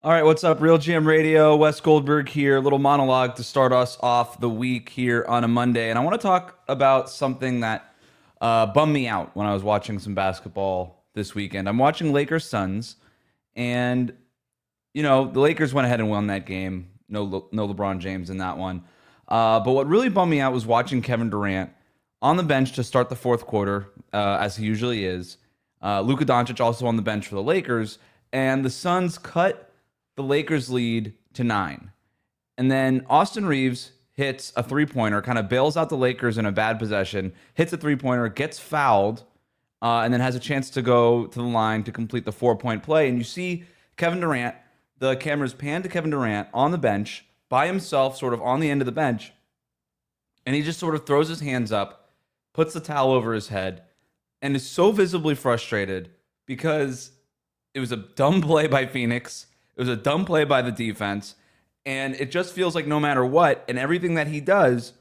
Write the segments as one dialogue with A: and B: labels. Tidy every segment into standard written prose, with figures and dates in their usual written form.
A: All right, what's up, RealGM Radio? Wes Goldberg here. A little monologue to start us off the week here on a Monday. And I want to talk about something that bummed me out when I was watching some basketball this weekend. I'm watching Lakers Suns, and, the Lakers went ahead and won that game. No LeBron James in that one. But what really bummed me out was watching Kevin Durant on the bench to start the fourth quarter, as he usually is. Luka Doncic also on the bench for the Lakers, and the Suns cut the Lakers lead to 9. And then Austin Reeves hits a three-pointer, kind of bails out the Lakers in a bad possession, hits a three-pointer, gets fouled, and then has a chance to go to the line to complete the 4-point play. And you see Kevin Durant, the cameras pan to Kevin Durant on the bench by himself, sort of on the end of the bench, and he just sort of throws his hands up, puts the towel over his head, and is so visibly frustrated because it was a dumb play by Phoenix. It was a dumb play by the defense, and it just feels like no matter what, and everything that he does,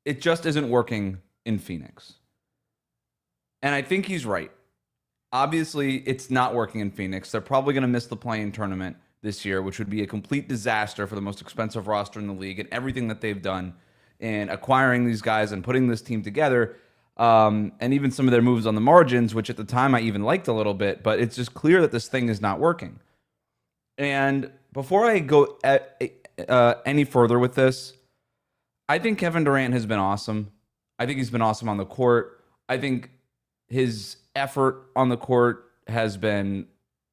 A: it just isn't working in Phoenix. And I think he's right. Obviously, it's not working in Phoenix. They're probably going to miss the play-in tournament this year, which would be a complete disaster for the most expensive roster in the league and everything that they've done in acquiring these guys and putting this team together. And even some of their moves on the margins, which at the time I even liked a little bit, but it's just clear that this thing is not working. And before I go any further with this, I think Kevin Durant has been awesome. I think he's been awesome on the court. I think his effort on the court has been,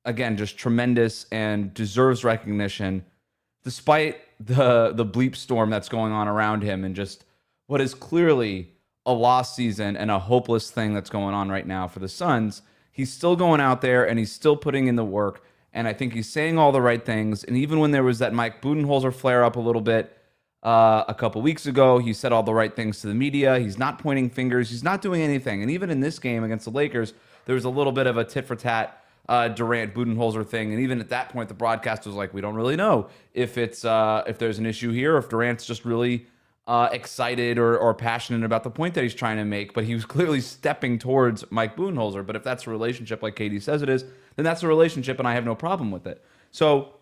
A: again, just tremendous and deserves recognition, despite the bleep storm that's going on around him and just what is clearly a lost season and a hopeless thing that's going on right now for the Suns. He's still going out there and he's still putting in the work. And I think he's saying all the right things. And even when there was that Mike Budenholzer flare up a little bit a couple weeks ago, he said all the right things to the media. He's not pointing fingers. He's not doing anything. And even in this game against the Lakers, there was a little bit of a tit for tat Durant Budenholzer thing. And even at that point, the broadcast was like, we don't really know if there's an issue here, or if Durant's just really excited or passionate about the point that he's trying to make, but he was clearly stepping towards Mike Budenholzer. But if that's a relationship like KD says it is, then that's a relationship, and I have no problem with it. So,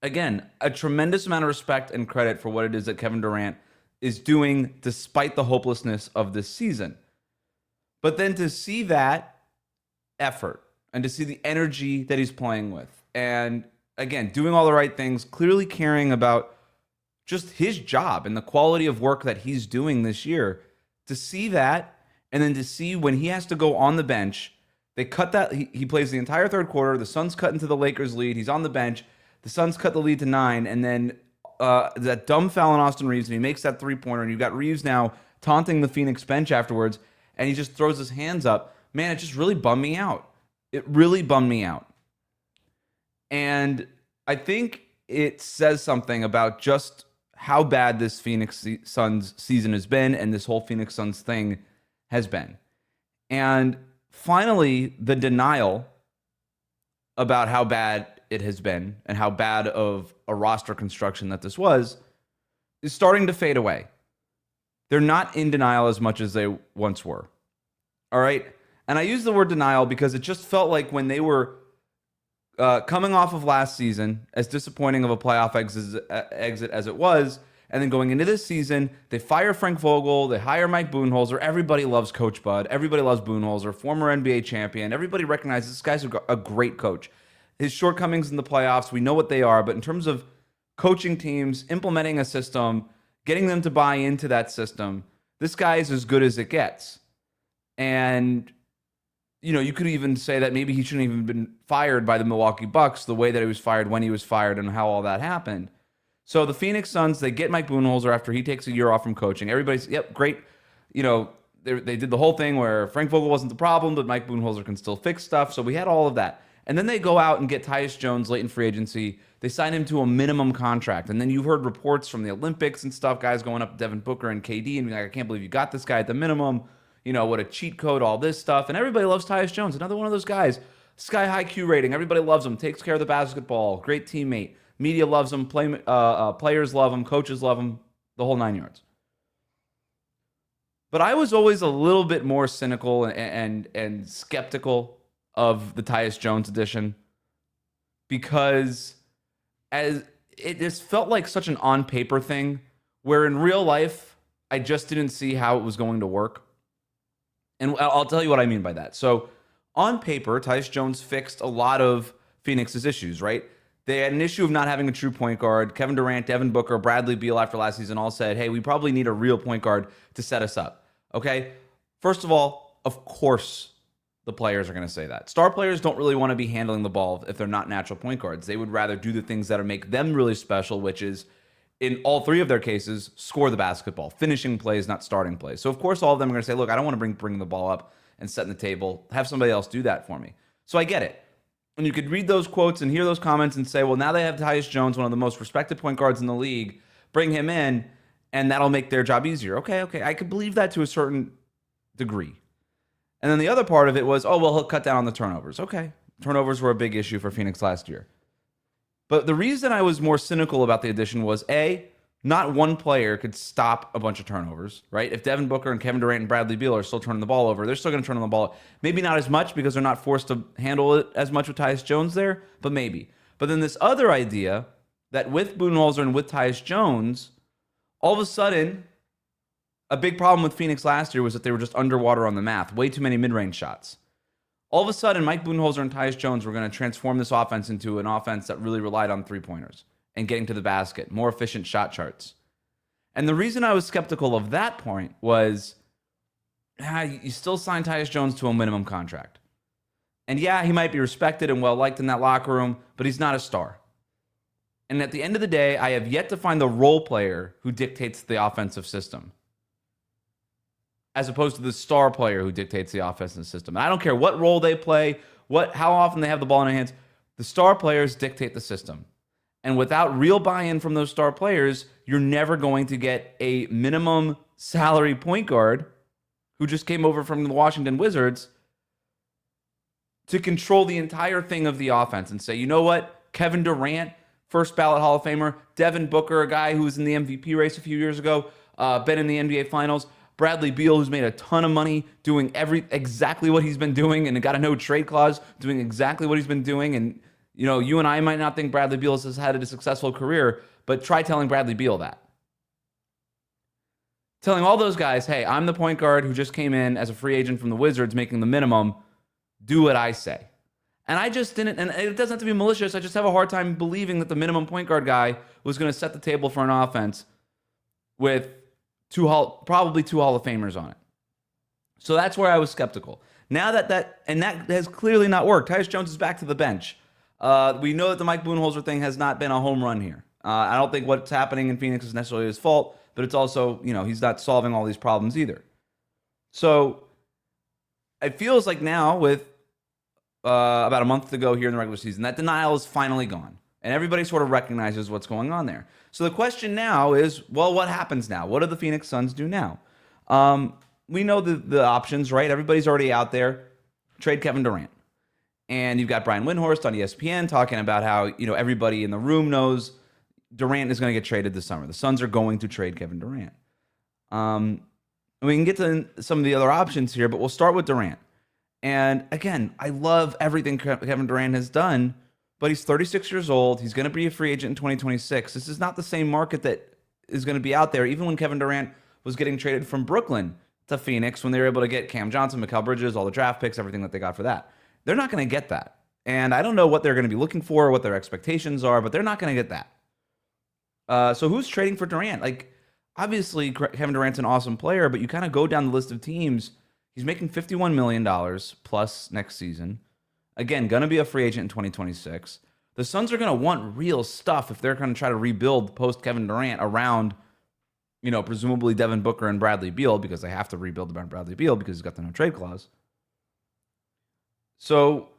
A: again, a tremendous amount of respect and credit for what it is that Kevin Durant is doing despite the hopelessness of this season. But then to see that effort and to see the energy that he's playing with, and again, doing all the right things, clearly caring about just his job and the quality of work that he's doing this year, to see that, and then to see when he has to go on the bench, they cut that, he plays the entire third quarter, the Suns cut into the Lakers lead, he's on the bench, the Suns cut the lead to 9, and then that dumb foul on Austin Reeves, and he makes that three-pointer, and you've got Reeves now taunting the Phoenix bench afterwards, and he just throws his hands up. Man, it just really bummed me out. It really bummed me out. And I think it says something about just how bad this Phoenix Suns season has been and this whole Phoenix Suns thing has been. And finally, the denial about how bad it has been and how bad of a roster construction that this was is starting to fade away. They're not in denial as much as they once were. All right? And I use the word denial because it just felt like when they were coming off of last season, as disappointing of a playoff exit as it was, and then going into this season, they fire Frank Vogel, they hire Mike Budenholzer. Everybody loves Coach Bud. Everybody loves Budenholzer, former NBA champion. Everybody recognizes this guy's a great coach. His shortcomings in the playoffs, we know what they are, but in terms of coaching teams, implementing a system, getting them to buy into that system, this guy is as good as it gets. And you could even say that maybe he shouldn't even have been fired by the Milwaukee Bucks the way that he was fired when he was fired and how all that happened. So the Phoenix Suns, they get Mike Budenholzer after he takes a year off from coaching. Everybody's, yep, great. They did the whole thing where Frank Vogel wasn't the problem, but Mike Budenholzer can still fix stuff. So we had all of that. And then they go out and get Tyus Jones late in free agency. They sign him to a minimum contract. And then you've heard reports from the Olympics and stuff, guys going up to Devin Booker and KD and being like, I can't believe you got this guy at the minimum. What a cheat code, all this stuff. And everybody loves Tyus Jones, another one of those guys. Sky high Q rating. Everybody loves him. Takes care of the basketball. Great teammate. Media loves him. Players love him. Coaches love him. The whole 9 yards. But I was always a little bit more cynical and skeptical of the Tyus Jones edition. because as it just felt like such an on paper thing where in real life, I just didn't see how it was going to work. And I'll tell you what I mean by that. So on paper, Tyus Jones fixed a lot of Phoenix's issues, right? They had an issue of not having a true point guard. Kevin Durant, Devin Booker, Bradley Beal after last season all said, hey, we probably need a real point guard to set us up. Okay? First of all, of course, the players are going to say that. Star players don't really want to be handling the ball if they're not natural point guards. They would rather do the things that make them really special, which is, in all three of their cases, score the basketball, finishing plays, not starting plays. So, of course, all of them are going to say, look, I don't want to bring the ball up and setting the table. Have somebody else do that for me. So I get it. And you could read those quotes and hear those comments and say, well, now they have Tyus Jones, one of the most respected point guards in the league. Bring him in, and that'll make their job easier. Okay. I could believe that to a certain degree. And then the other part of it was, oh, well, he'll cut down on the turnovers. Okay. Turnovers were a big issue for Phoenix last year. But the reason I was more cynical about the addition was, A, not one player could stop a bunch of turnovers, right? If Devin Booker and Kevin Durant and Bradley Beal are still turning the ball over, they're still going to turn the ball. Maybe not as much because they're not forced to handle it as much with Tyus Jones there, but maybe. But then this other idea that with Budenholzer and with Tyus Jones, all of a sudden, a big problem with Phoenix last year was that they were just underwater on the math. Way too many mid-range shots. All of a sudden, Mike Budenholzer and Tyus Jones were going to transform this offense into an offense that really relied on three-pointers and getting to the basket, more efficient shot charts. And the reason I was skeptical of that point was, you still sign Tyus Jones to a minimum contract. And yeah, he might be respected and well-liked in that locker room, but he's not a star. And at the end of the day, I have yet to find the role player who dictates the offensive system, as opposed to the star player who dictates the offensive system. And I don't care what role they play, how often they have the ball in their hands. The star players dictate the system. And without real buy-in from those star players, you're never going to get a minimum salary point guard who just came over from the Washington Wizards to control the entire thing of the offense and say, you know what, Kevin Durant, first ballot Hall of Famer, Devin Booker, a guy who was in the MVP race a few years ago, been in the NBA Finals, Bradley Beal, who's made a ton of money doing exactly what he's been doing and got a no trade clause, doing exactly what he's been doing. And, you and I might not think Bradley Beal has had a successful career, but try telling Bradley Beal that. Telling all those guys, hey, I'm the point guard who just came in as a free agent from the Wizards making the minimum. Do what I say. And I just didn't, and it doesn't have to be malicious. I just have a hard time believing that the minimum point guard guy was going to set the table for an offense with probably two Hall of Famers on it. So that's where I was skeptical. Now that has clearly not worked. Tyus Jones is back to the bench. We know that the Mike Budenholzer thing has not been a home run here. I don't think what's happening in Phoenix is necessarily his fault, but it's also, he's not solving all these problems either. So it feels like now with about a month to go here in the regular season, that denial is finally gone. And everybody sort of recognizes what's going on there. So the question now is, well, what happens now? What do the Phoenix Suns do now? We know the options, right? Everybody's already out there. Trade Kevin Durant. And you've got Brian Windhorst on ESPN talking about how, everybody in the room knows Durant is going to get traded this summer. The Suns are going to trade Kevin Durant. We can get to some of the other options here, but we'll start with Durant. And again, I love everything Kevin Durant has done, but he's 36 years old. He's going to be a free agent in 2026. This is not the same market that is going to be out there. Even when Kevin Durant was getting traded from Brooklyn to Phoenix, when they were able to get Cam Johnson, Mikal Bridges, all the draft picks, everything that they got for that. They're not going to get that. And I don't know what they're going to be looking for or what their expectations are, but they're not going to get that. So who's trading for Durant? Obviously, Kevin Durant's an awesome player, but you kind of go down the list of teams. He's making $51 million plus next season. Again, going to be a free agent in 2026. The Suns are going to want real stuff if they're going to try to rebuild post-Kevin Durant around, presumably Devin Booker and Bradley Beal, because they have to rebuild around Bradley Beal because he's got the no-trade clause. So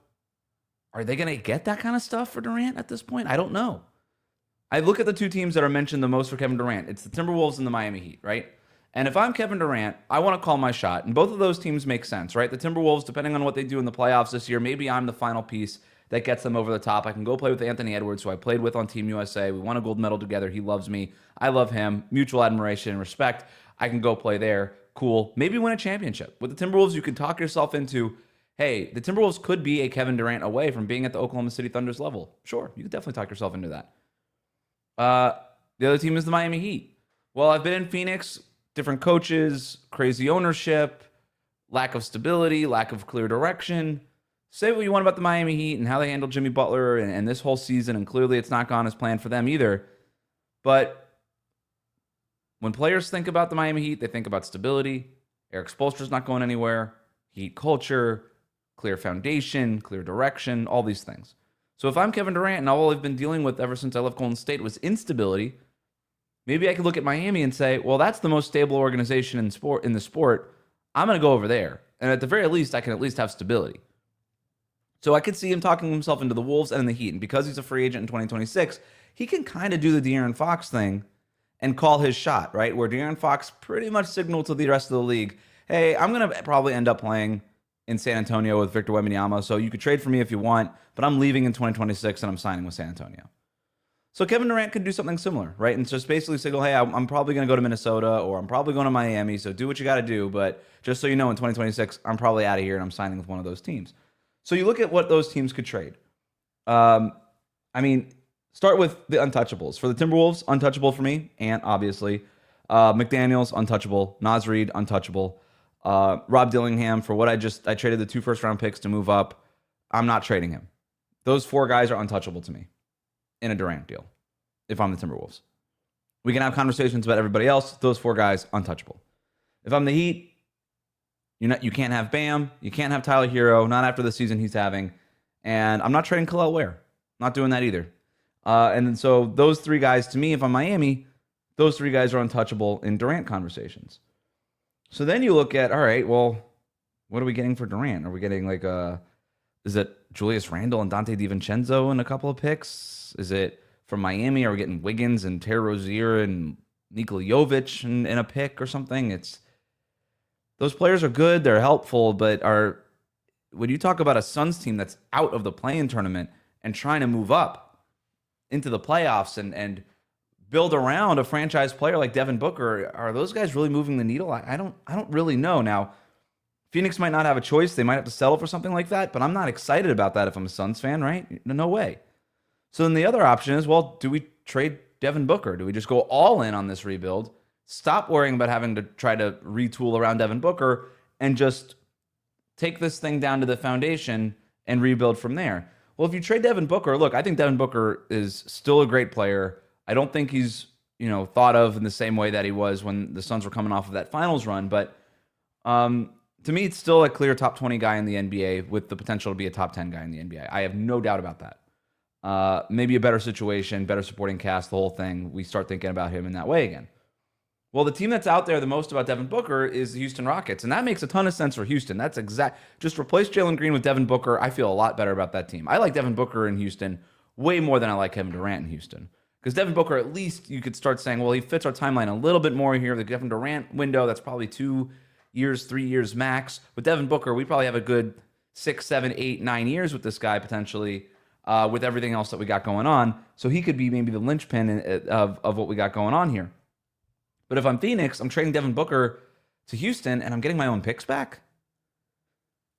A: are they going to get that kind of stuff for Durant at this point? I don't know. I look at the two teams that are mentioned the most for Kevin Durant. It's the Timberwolves and the Miami Heat, right? And if I'm Kevin Durant, I want to call my shot. And both of those teams make sense, right? The Timberwolves, depending on what they do in the playoffs this year, maybe I'm the final piece that gets them over the top. I can go play with Anthony Edwards, who I played with on Team USA. We won a gold medal together. He loves me. I love him. Mutual admiration and respect. I can go play there. Cool. Maybe win a championship. With the Timberwolves, you can talk yourself into, hey, the Timberwolves could be a Kevin Durant away from being at the Oklahoma City Thunder's level. Sure, you could definitely talk yourself into that. The other team is the Miami Heat. Well, I've been in Phoenix, different coaches, crazy ownership, lack of stability, lack of clear direction. Say what you want about the Miami Heat and how they handled Jimmy Butler and this whole season, and clearly it's not gone as planned for them either. But when players think about the Miami Heat, they think about stability. Eric Spoelstra's not going anywhere. Heat culture, clear foundation, clear direction, all these things. So if I'm Kevin Durant and all I've been dealing with ever since I left Golden State was instability, maybe I could look at Miami and say, well, that's the most stable organization in the sport. I'm going to go over there. And at the very least, I can at least have stability. So I could see him talking himself into the Wolves and the Heat. And because he's a free agent in 2026, he can kind of do the De'Aaron Fox thing and call his shot, right? Where De'Aaron Fox pretty much signaled to the rest of the league, hey, I'm going to probably end up playing in San Antonio with Victor Wembanyama, so you could trade for me if you want, but I'm leaving in 2026 and I'm signing with San Antonio. So Kevin Durant could do something similar, right? And just basically signal, hey, I'm probably going to go to Minnesota or I'm probably going to Miami, so do what you got to do, but just so you know, in 2026, I'm probably out of here and I'm signing with one of those teams. So you look at what those teams could trade. I mean, start with the untouchables. For the Timberwolves, untouchable for me, Ant, obviously. McDaniels, untouchable. Naz Reid, untouchable. Rob Dillingham, for what I traded the 2 first-round picks to move up. I'm not trading him. Those 4 guys are untouchable to me in a Durant deal if I'm the Timberwolves. We can have conversations about everybody else. Those 4 guys, untouchable. If I'm the Heat, you can't have Bam. You can't have Tyler Hero, not after the season he's having. And I'm not trading Khalil Ware. Not doing that either. And so those 3 guys, to me, if I'm Miami, those 3 guys are untouchable in Durant conversations. So then you look at, all right, well, what are we getting for Durant? Are we getting is it Julius Randle and Dante DiVincenzo in a couple of picks? Is it from Miami? Are we getting Wiggins and Terry Rozier and Nikola Jovic in a pick or something? Those players are good, they're helpful, but when you talk about a Suns team that's out of the play-in tournament and trying to move up into the playoffs and build around a franchise player like Devin Booker, are those guys really moving the needle? I don't really know. Now, Phoenix might not have a choice. They might have to settle for something like that, but I'm not excited about that if I'm a Suns fan, right? No way. So then the other option is, well, do we trade Devin Booker? Do we just go all in on this rebuild, stop worrying about having to try to retool around Devin Booker, and just take this thing down to the foundation and rebuild from there? Well, if you trade Devin Booker, look, I think Devin Booker is still a great player. I don't think he's, thought of in the same way that he was when the Suns were coming off of that finals run. But to me, it's still a clear top 20 guy in the NBA with the potential to be a top 10 guy in the NBA. I have no doubt about that. Maybe a better situation, better supporting cast, the whole thing. We start thinking about him in that way again. Well, the team that's out there the most about Devin Booker is the Houston Rockets, and that makes a ton of sense for Houston. That's just replace Jalen Green with Devin Booker. I feel a lot better about that team. I like Devin Booker in Houston way more than I like Kevin Durant in Houston. Because Devin Booker, at least you could start saying, well, he fits our timeline a little bit more here. The Kevin Durant window, that's probably 2 years, 3 years max. With Devin Booker, we probably have a good 6, 7, 8, 9 years with this guy potentially, with everything else that we got going on. So he could be maybe the linchpin of what we got going on here. But if I'm Phoenix, I'm trading Devin Booker to Houston, and I'm getting my own picks back.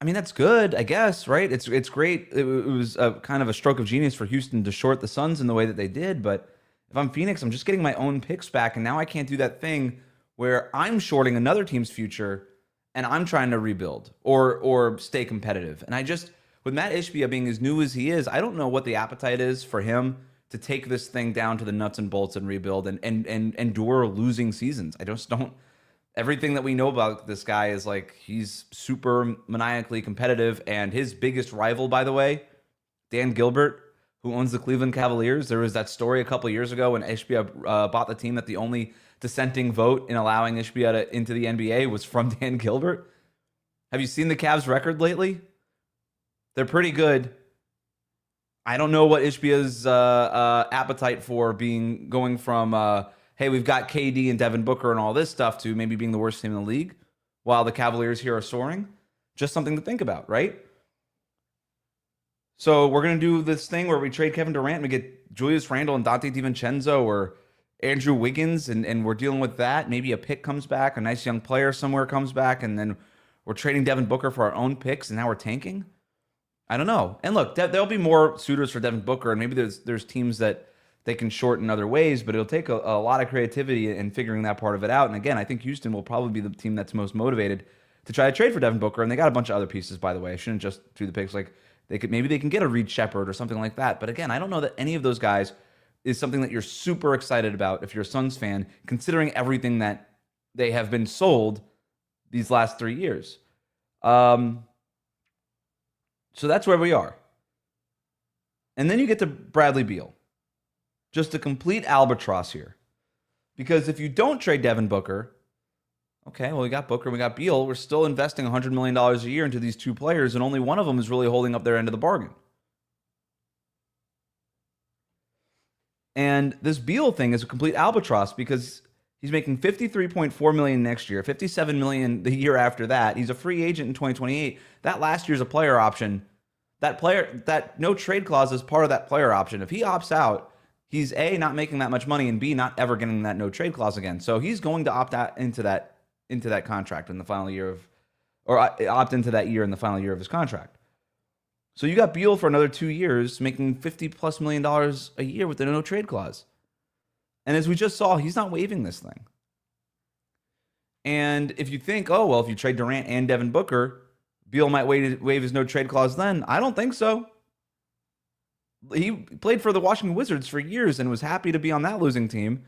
A: I mean, that's good, I guess, right? It's great. It was a kind of a stroke of genius for Houston to short the Suns in the way that they did. But if I'm Phoenix, I'm just getting my own picks back, and now I can't do that thing where I'm shorting another team's future and I'm trying to rebuild or stay competitive. And with Matt Ishbia being as new as he is, I don't know what the appetite is for him to take this thing down to the nuts and bolts and rebuild and endure losing seasons. I just don't. Everything that we know about this guy is he's super maniacally competitive, and his biggest rival, by the way, Dan Gilbert, who owns the Cleveland Cavaliers. There was that story a couple years ago when Ishbia bought the team that the only dissenting vote in allowing Ishbia into the NBA was from Dan Gilbert. Have you seen the Cavs' record lately? They're pretty good. I don't know what Ishbia's appetite for going from hey, we've got KD and Devin Booker and all this stuff to maybe being the worst team in the league while the Cavaliers here are soaring. Just something to think about, right? So we're going to do this thing where we trade Kevin Durant and we get Julius Randle and Dante DiVincenzo or Andrew Wiggins, and we're dealing with that. Maybe a pick comes back, a nice young player somewhere comes back, and then we're trading Devin Booker for our own picks, and now we're tanking. I don't know. And look, there'll be more suitors for Devin Booker, and maybe there's teams that they can short in other ways, but it'll take a lot of creativity in figuring that part of it out. And again, I think Houston will probably be the team that's most motivated to try to trade for Devin Booker, and they got a bunch of other pieces, by the way. I shouldn't just do the picks. Like maybe they can get a Reed Shepard or something like that. But again, I don't know that any of those guys is something that you're super excited about if you're a Suns fan, considering everything that they have been sold these last 3 years. So that's where we are. And then you get to Bradley Beal. Just a complete albatross here. Because if you don't trade Devin Booker, okay, well, we got Booker, we got Beal. We're still investing $100 million a year into these two players, and only one of them is really holding up their end of the bargain. And this Beal thing is a complete albatross because he's making $53.4 million next year, $57 million the year after that. He's a free agent in 2028. That last year's a player option. That no trade clause is part of that player option. If he opts out, he's A, not making that much money, and B, not ever getting that no trade clause again. So he's going to opt out into that contract in the final year of, or opt into that year in the final year of his contract. So you got Beal for another 2 years, making $50+ million a year with the no trade clause. And as we just saw, he's not waiving this thing. And if you think, oh, well, if you trade Durant and Devin Booker, Beal might waive his no trade clause then. I don't think so. He played for the Washington Wizards for years and was happy to be on that losing team.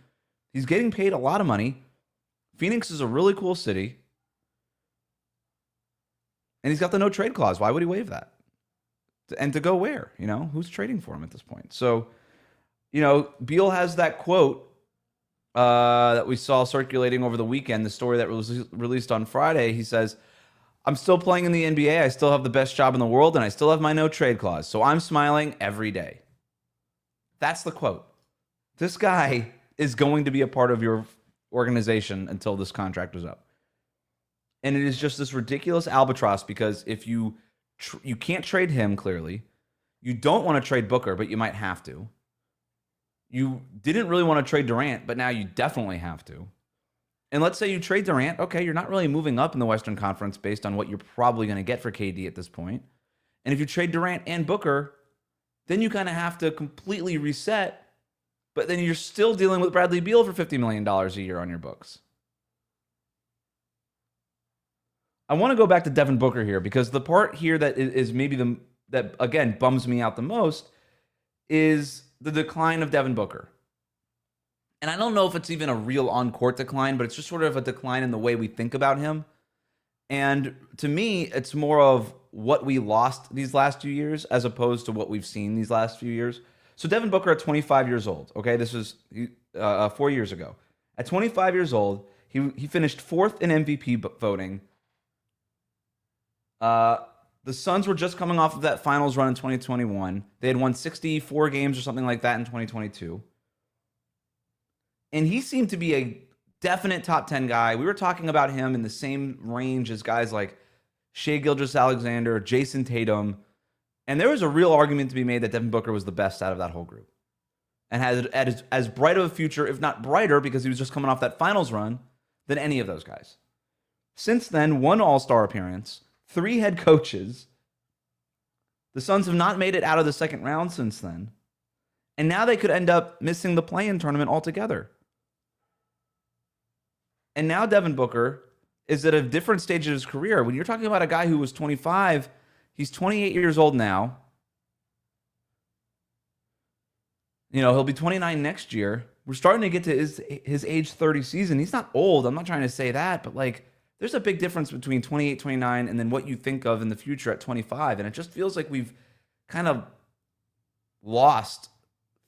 A: He's getting paid a lot of money. Phoenix is a really cool city. And he's got the no trade clause. Why would he waive that? And to go where? Who's trading for him at this point? So, Beal has that quote that we saw circulating over the weekend, the story that was released on Friday. He says, I'm still playing in the NBA. I still have the best job in the world, and I still have my no trade clause. So I'm smiling every day. That's the quote. This guy is going to be a part of your organization until this contract is up. And it is just this ridiculous albatross because if you can't trade him, clearly. You don't want to trade Booker, but you might have to. You didn't really want to trade Durant, but now you definitely have to. And let's say you trade Durant. Okay, you're not really moving up in the Western Conference based on what you're probably going to get for KD at this point. And if you trade Durant and Booker, then you kind of have to completely reset. But then you're still dealing with Bradley Beal for $50 million a year on your books. I want to go back to Devin Booker here because the part here that is maybe that again bums me out the most is the decline of Devin Booker. And I don't know if it's even a real on-court decline, but it's just sort of a decline in the way we think about him. And to me, it's more of what we lost these last 2 years as opposed to what we've seen these last few years. So Devin Booker at 25 years old, okay, this was 4 years ago. At 25 years old, he finished fourth in MVP voting. The Suns were just coming off of that finals run in 2021. They had won 64 games or something like that in 2022. And he seemed to be a definite top 10 guy. We were talking about him in the same range as guys like Shai Gilgeous-Alexander, Jason Tatum. And there was a real argument to be made that Devin Booker was the best out of that whole group. And had as bright of a future, if not brighter, because he was just coming off that finals run, than any of those guys. Since then, one All-Star appearance, 3 head coaches. The Suns have not made it out of the second round since then. And now they could end up missing the play-in tournament altogether. And now Devin Booker is at a different stage of his career. When you're talking about a guy who was 25, he's 28 years old now. He'll be 29 next year. We're starting to get to his age 30 season. He's not old. I'm not trying to say that, but there's a big difference between 28, 29, and then what you think of in the future at 25. And it just feels like we've kind of lost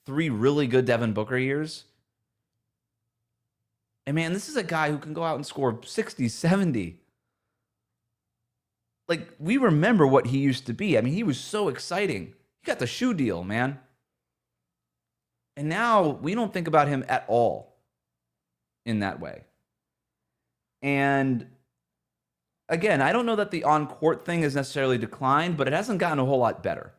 A: 3 really good Devin Booker years. And man, this is a guy who can go out and score 60, 70. We remember what he used to be. I mean, he was so exciting. He got the shoe deal, man. And now we don't think about him at all in that way. And again, I don't know that the on-court thing has necessarily declined, but it hasn't gotten a whole lot better.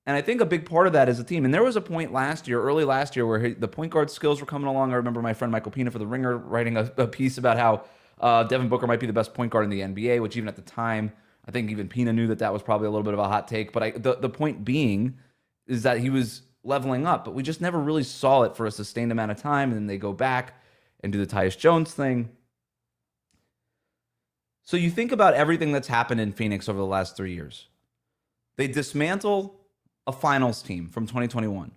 A: And I think a big part of that is a team. And there was a point early last year, where the point guard skills were coming along. I remember my friend Michael Pina for The Ringer writing a piece about how Devin Booker might be the best point guard in the NBA, which even at the time, I think even Pina knew that was probably a little bit of a hot take. But the point being is that he was leveling up, but we just never really saw it for a sustained amount of time. And then they go back and do the Tyus Jones thing. So you think about everything that's happened in Phoenix over the last 3 years. They dismantle a finals team from 2021.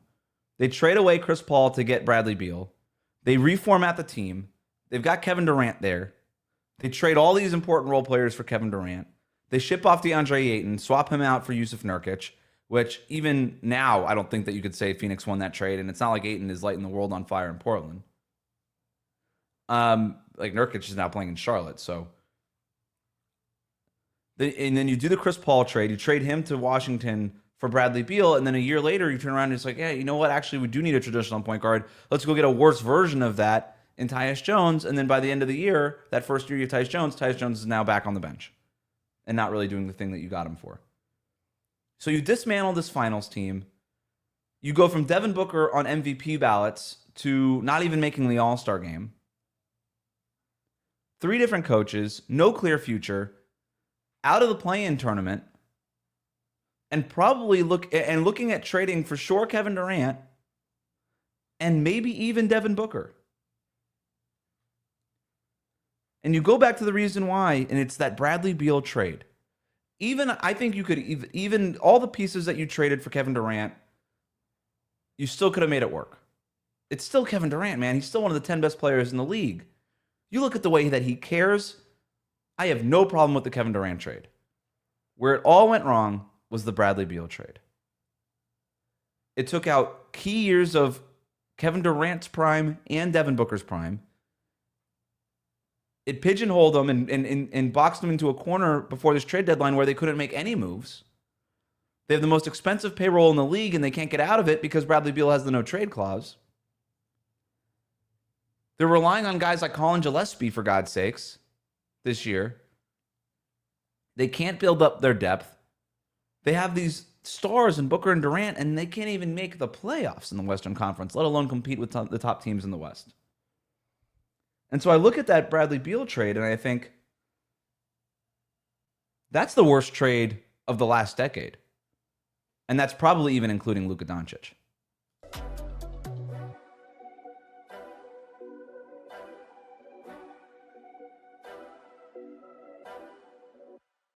A: They trade away Chris Paul to get Bradley Beal. They reformat the team. They've got Kevin Durant there. They trade all these important role players for Kevin Durant. They ship off DeAndre Ayton, swap him out for Yusuf Nurkic, which even now I don't think that you could say Phoenix won that trade, and it's not like Ayton is lighting the world on fire in Portland. Like Nurkic is now playing in Charlotte, so... And then you do the Chris Paul trade. You trade him to Washington for Bradley Beal, and then a year later you turn around and it's like, yeah, you know what? Actually, we do need a traditional point guard. Let's go get a worse version of that in Tyus Jones. And then by the end of the year, that first year you have Tyus Jones is now back on the bench and not really doing the thing that you got him for. So you dismantle this finals team. You go from Devin Booker on MVP ballots to not even making the All-Star game. 3 different coaches, no clear future, out of the play-in tournament, and probably looking at trading for sure Kevin Durant and maybe even Devin Booker. And you go back to the reason why, and it's that Bradley Beal trade. I think you could even all the pieces that you traded for Kevin Durant, you still could have made it work. It's still Kevin Durant, man. He's still one of the 10 best players in the league. You look at the way that he cares. I have no problem with the Kevin Durant trade. Where it all went wrong was the Bradley Beal trade. It took out key years of Kevin Durant's prime and Devin Booker's prime. It pigeonholed them and boxed them into a corner before this trade deadline where they couldn't make any moves. They have the most expensive payroll in the league and they can't get out of it because Bradley Beal has the no trade clause. They're relying on guys like Colin Gillespie, for God's sakes, this year. They can't build up their depth. They have these stars in Booker and Durant, and they can't even make the playoffs in the Western Conference, let alone compete with the top teams in the West. And so I look at that Bradley Beal trade, and I think that's the worst trade of the last decade. And that's probably even including Luka Doncic.